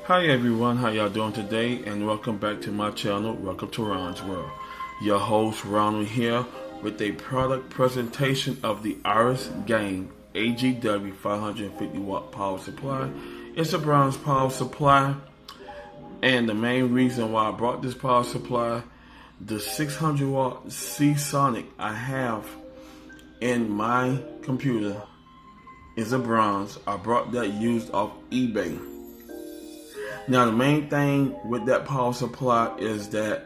Hi everyone, how y'all doing today? And welcome back to my channel. Welcome to Ron's World. Your host Ronald here with a product presentation of the ARESGAME AGW550 watt power supply. It's a bronze power supply, and the main reason why I brought this power supply, the 600 watt C-Sonic I have in my computer is a bronze. I brought that used off eBay. Now the main thing with that power supply is that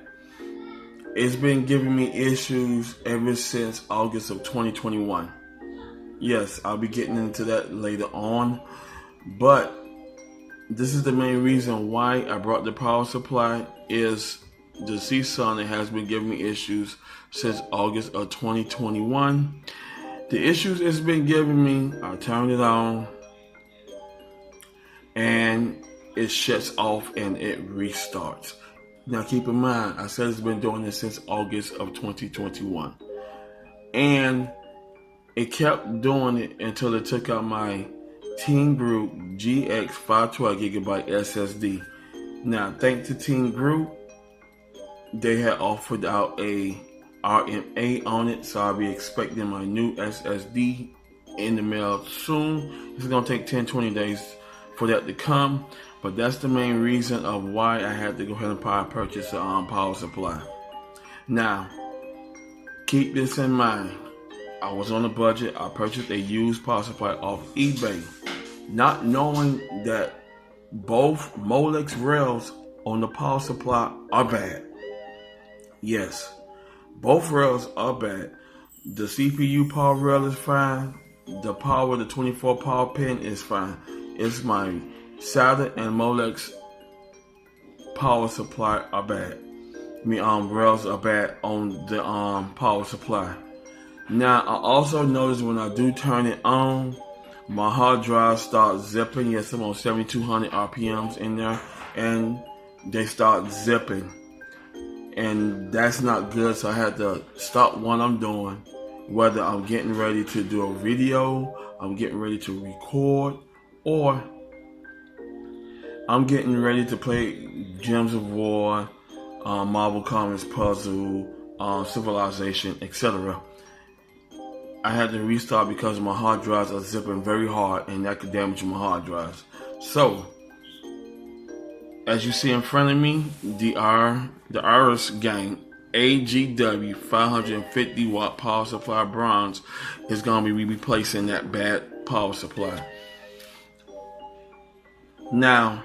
it's been giving me issues ever since August of 2021. Yes, I'll be getting into that later on, but this is the main reason why I brought the power supply. Is the C-Sonic has been giving me issues since August of 2021. The issues it's been giving me, I turned it on and it shuts off and it restarts. Now keep in mind, I said it's been doing this since August of 2021. And it kept doing it until it took out my Team Group GX 512GB SSD. Now thanks to Team Group, they had offered out a RMA on it, so I'll be expecting my new SSD in the mail soon. It's gonna take 10-20 days for that to come. But that's the main reason of why I had to go ahead and purchase a power supply. Now, keep this in mind. I was on a budget. I purchased a used power supply off eBay, not knowing that both Molex rails on the power supply are bad. Yes, both rails are bad. The CPU power rail is fine. The 24 power pin is fine. It's my Saturn and Molex power supply are bad. Rails are bad on the power supply. Now I also noticed when I do turn it on, my hard drive starts zipping. Yes, I'm on 7200 RPMs in there, and they start zipping, and that's not good. So I had to stop what I'm doing, whether I'm getting ready to do a video, I'm getting ready to record, or I'm getting ready to play Gems of War, Marvel Comics Puzzle, Civilization, etc. I had to restart because my hard drives are zipping very hard, and that could damage my hard drives. So, as you see in front of me, the ARESGAME AGW 550 watt power supply bronze is going to be replacing that bad power supply. Now,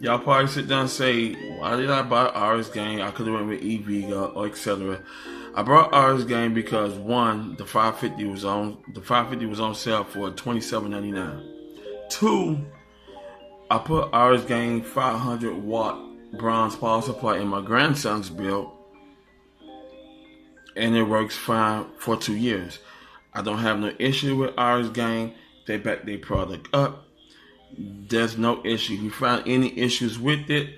y'all probably sit down and say, why did I buy ARESGAME? I could have went with eVega or etc. I brought ARESGAME because one, the 550 was on sale for $27.99. Two, I put ARESGAME 500 watt bronze power supply in my grandson's build, and it works fine for 2 years. I don't have no issue with ARESGAME. They back their product up. There's no issue. If you find any issues with it,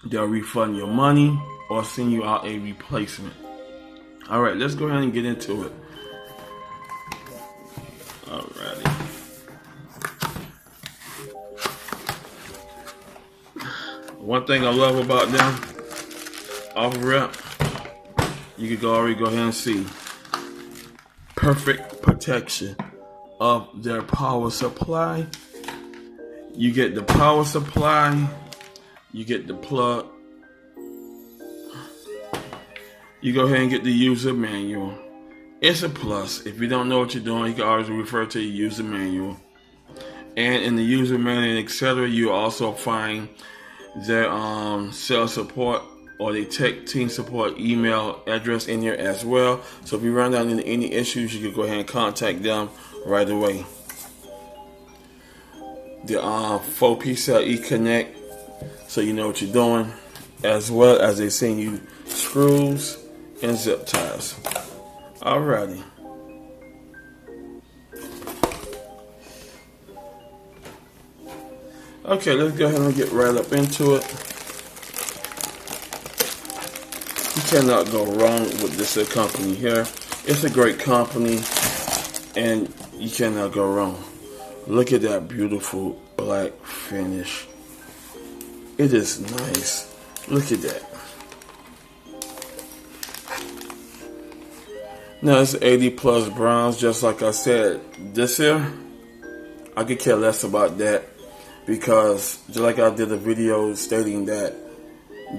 they'll refund your money or send you out a replacement. Alright, let's go ahead and get into it. Alrighty. One thing I love about them, off rep, you can already go ahead and see perfect protection of their power supply. You get the power supply, you get the plug, you go ahead and get the user manual. It's a plus. If you don't know what you're doing, you can always refer to the user manual. And in the user manual, etc., you also find their sales support or the tech team support email address in here as well. So if you run down into any issues, you can go ahead and contact them right away. The 4P-Cell E-Connect, so you know what you're doing, as well as they send you screws and zip ties. Alrighty. Okay, let's go ahead and get right up into it. You cannot go wrong with this company here. It's a great company, and you cannot go wrong. Look at that beautiful black finish. It is nice. Look at that. Now it's 80 plus browns, just like I said. This here, I could care less about that, because just like I did a video stating that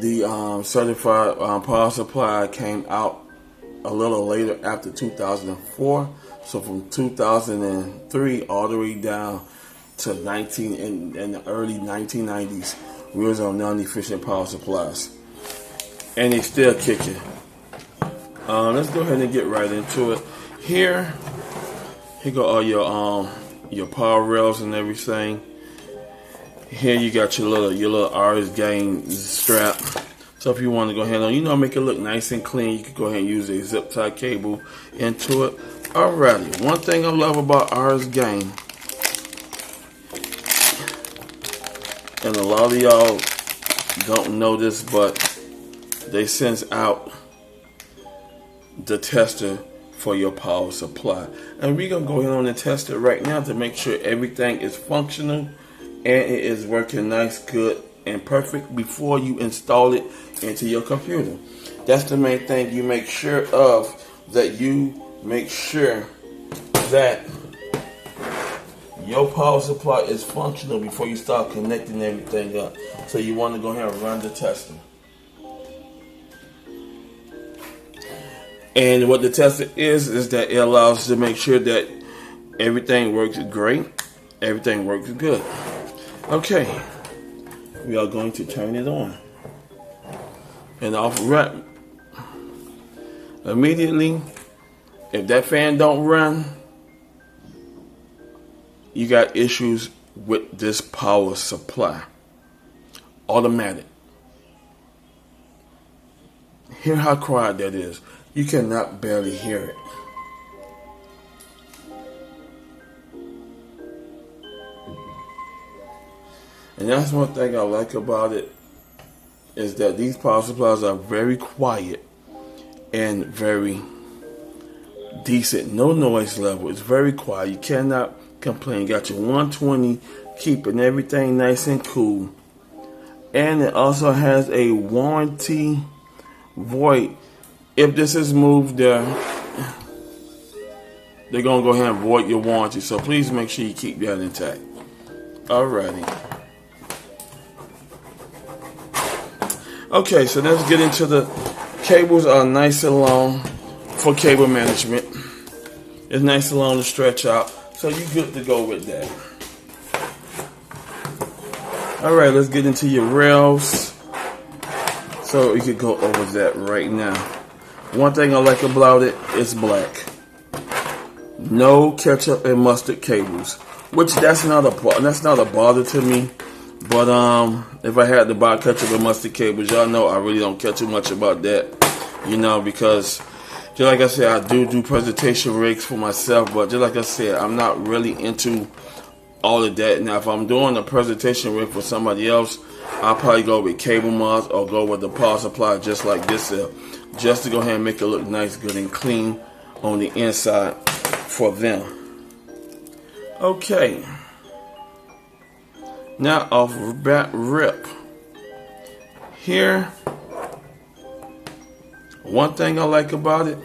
the certified power supply came out a little later after 2004. So from 2003 all the way down to in the early 1990s, we was on non-efficient power supplies, and they still kicking. Let's go ahead and get right into it. Here go all your power rails and everything. Here you got your little ARESGAME strap. So if you want to go ahead and make it look nice and clean, you can go ahead and use a zip tie cable into it. Alrighty, one thing I love about ARESGAME, and a lot of y'all don't know this, but they send out the tester for your power supply, and we're gonna go ahead and test it right now to make sure everything is functional and it is working nice, good, and perfect before you install it into your computer. That's the main thing. You make sure of that. You make sure that your power supply is functional before you start connecting everything up. So you want to go ahead and run the tester. And what the tester is that it allows us to make sure that everything works great, everything works good. Okay, we are going to turn it on and off right immediately. If that fan don't run, you got issues with this power supply. Automatic. Hear how quiet that is. You cannot barely hear it. And that's one thing I like about it, is that these power supplies are very quiet and very decent. No noise level. It's very quiet. You cannot complain. You got your 120 keeping everything nice and cool. And it also has a warranty void. If this is moved, they're going to go ahead and void your warranty. So please make sure you keep that intact. Alrighty. Okay, so let's get into the cables. Are nice and long for cable management. It's nice and long to stretch out. So you're good to go with that. Alright, let's get into your rails. So we could go over that right now. One thing I like about it is black. No ketchup and mustard cables, which that's not a bother to me. But if I had to buy ketchup and mustard cables, y'all know I really don't care too much about that, because just like I said, I do presentation rigs for myself. But just like I said, I'm not really into all of that. Now, if I'm doing a presentation rig for somebody else, I'll probably go with cable mods or go with the power supply just like this, just to go ahead and make it look nice, good, and clean on the inside for them. Okay. Now off bat rip. Here, one thing I like about it,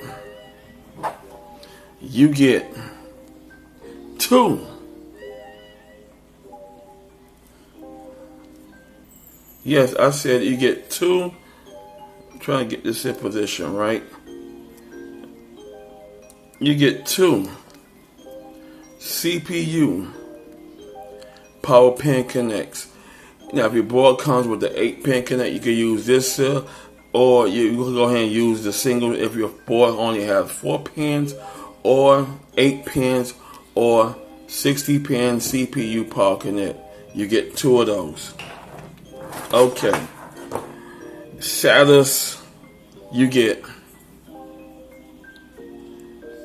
you get two. Yes, I said you get two. I'm trying to get this in position, right? You get two CPU power pin connects. Now, if your board comes with the 8-pin connect, you can use this, or you can go ahead and use the single if your board only has 4 pins, or 8 pins, or 60-pin CPU power connect. You get 2 of those. Okay. Shadows, you get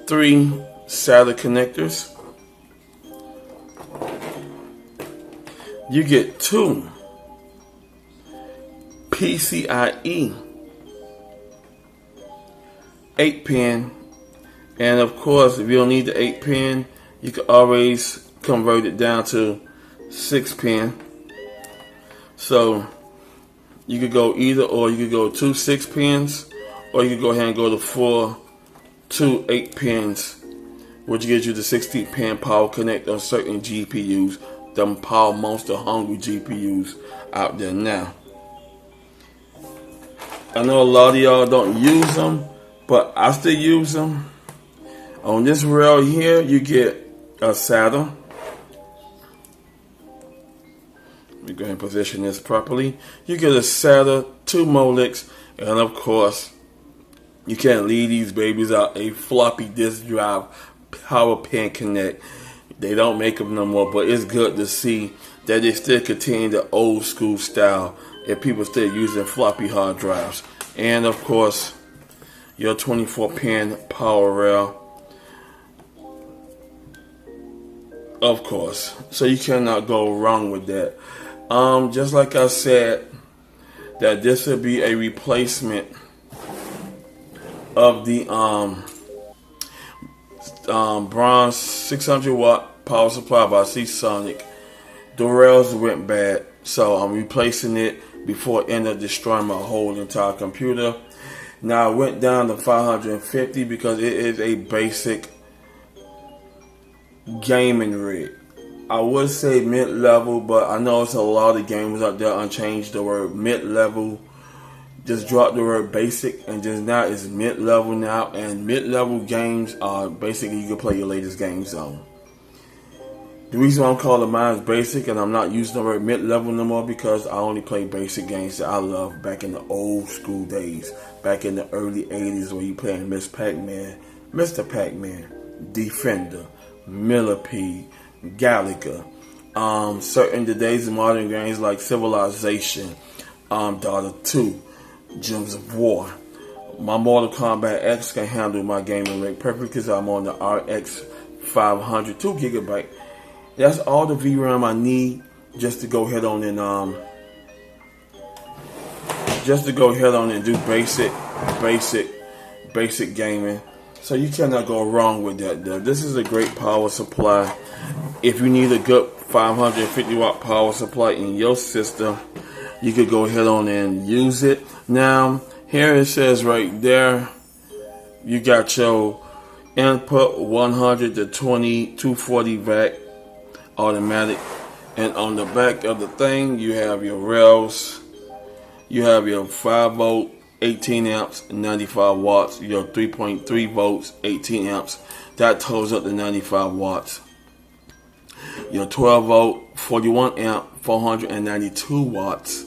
3 SATA connectors. You get 2 PCIe 8-pin, and of course, if you don't need the 8-pin, you can always convert it down to 6-pin. So You could go either or. You could go 2 6-pins, or you could go ahead and go to 2 8-pins, which gives you the 16-pin power connect on certain GPUs, them power monster hungry GPUs out there now. I know a lot of y'all don't use them, but I still use them. On this rail here, you get a SATA. Let me go ahead and position this properly. You get a SATA, 2 modems, and of course, you can't leave these babies out a floppy disk drive power pin connect. They don't make them no more, but it's good to see that they still continue the old school style and people still using floppy hard drives. And of course, your 24-pin power rail. Of course. So you cannot go wrong with that. Just like I said, that this will be a replacement of the bronze 600 watt power supply by Seasonic. The rails went bad, so I'm replacing it before it ended up destroying my whole entire computer. Now I went down to 550 because it is a basic gaming rig. I would say mid-level, but I know it's a lot of gamers out there unchanged the word mid-level. Just drop the word basic, and just now it's mid-level now. And mid-level games are basically you can play your latest games on. The reason why I'm calling mine basic and I'm not using the word mid-level no more because I only play basic games that I love back in the old school days, back in the early 80s where you playing Miss Pac-Man, Mr. Pac-Man, Defender, Millipede, Galaga, certain today's modern games like Civilization, Dota 2, Gems of War. My Mortal Kombat X can handle my gaming rig perfectly because I'm on the ARESGAME 2 GB. That's all the VRAM I need just to go ahead on and do basic gaming. So you cannot go wrong with that though. This is a great power supply. If you need a good 550 watt power supply in your system, you could go ahead on and use it. Now, here it says right there, you got your input 100 to 240 vac automatic. And on the back of the thing, you have your rails. You have your 5 volt, 18 amps, 95 watts. Your 3.3 volts, 18 amps. That totals up to 95 watts. Your 12 volt, 41 amp, 492 watts.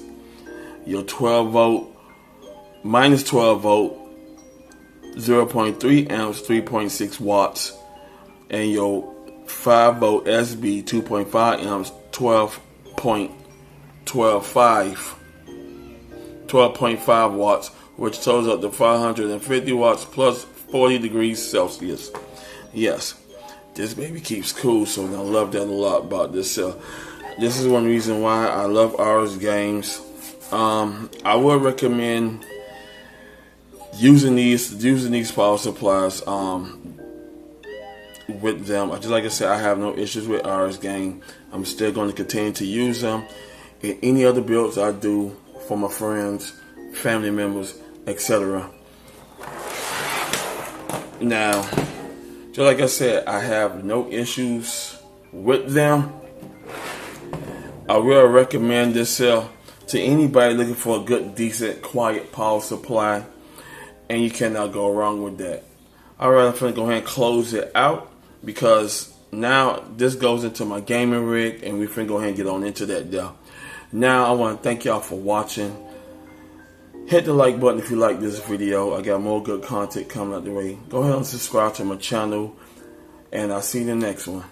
Your 12 volt, minus 12 volt, 0.3 amps, 3.6 watts. And your 5 volt SB, 2.5 amps, 12.5 watts, which totals up to 550 watts plus 40 degrees Celsius. Yes, this baby keeps cool, so I love that a lot about this. This is one reason why I love ARESGAME. I would recommend using these power supplies with them. Just like I said, I have no issues with ARESGAME. I'm still going to continue to use them in any other builds I do for my friends, family members, etc. Now, just like I said, I have no issues with them. I will recommend this to anybody looking for a good, decent, quiet power supply, and you cannot go wrong with that. Alright, I'm going to go ahead and close it out because now this goes into my gaming rig, and we're going to go ahead and get on into that now. Now, I want to thank y'all for watching. Hit the like button if you like this video. I got more good content coming out the way. Go ahead and subscribe to my channel, and I'll see you in the next one.